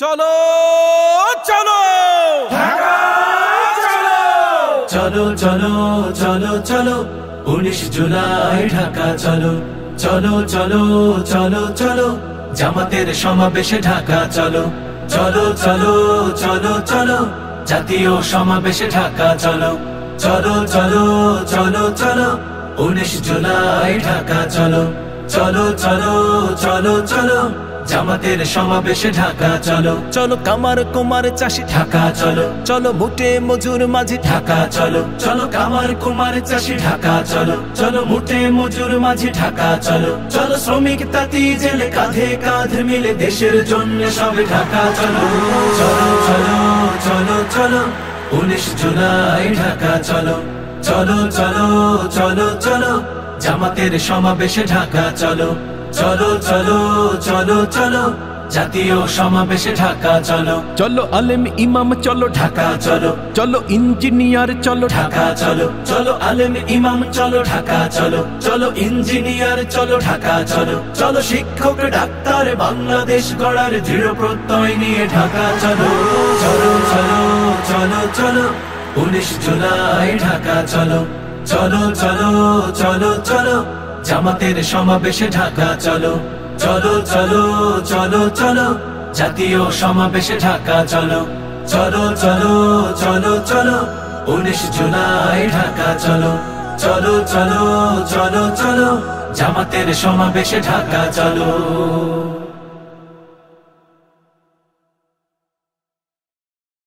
চলো চলো ঢাকা চলো চলো চলো চলো চলো 19 জুলাই ঢাকা চলো চলো চলো চলো চলো জামাতের সমাবেশে ঢাকা চলো চলো চলো চলো চলো জাতীয় সমাবেশে ঢাকা চলো চলো চলো চলো চলো 19 জুলাই ঢাকা চলো চলো চলো চলো চলো জামাতের সমাবেশে ঢাকা চলো চলো কামার কুমার চাষি ঢাকা চলো চলো মুটে মজুর মাঝি ঢাকা চলো চলো কামার কুমার চাষি ঢাকা চলো চলো মুটে মজুর মাঝি ঢাকা চলো চলো শ্রমিক তাঁতি জেলে কাঁধে কাঁধ মিলে দেশের জন্য সবে ঢাকা চলো চলো চলো চলো চলো 19 জুলাই ঢাকা চলো চলো চলো চলো চলো জামাতের সমাবেশে ঢাকা চলো চলো চলো চলো চলো জাতীয় সমাবেশে ঢাকা চলো চলো আলেম ইমাম চলো ঢাকা চলো চলো ইঞ্জিনিয়ার চলো ঢাকা চলো চলো আলেম ইমাম চলো ঢাকা চলো চলো ইঞ্জিনিয়ার চলো ঢাকা চলো চলো শিক্ষক ডাক্তার বাংলাদেশ গড়ার দৃঢ় প্রত্যয় নিয়ে ঢাকা চলো চলো চলো চলো চলো 19 জুলাই ঢাকা চলো চলো চলো চলো চলো জামাতের সমাবেশে ঢাকা চলো চলো চলো চলো চলো জাতীয় সমাবেশে ঢাকা চলো চলো চলো চলো চলো 19 জুলাই ঢাকা চলো চলো চলো চলো চলো জামাতের সমাবেশে ঢাকা চলো।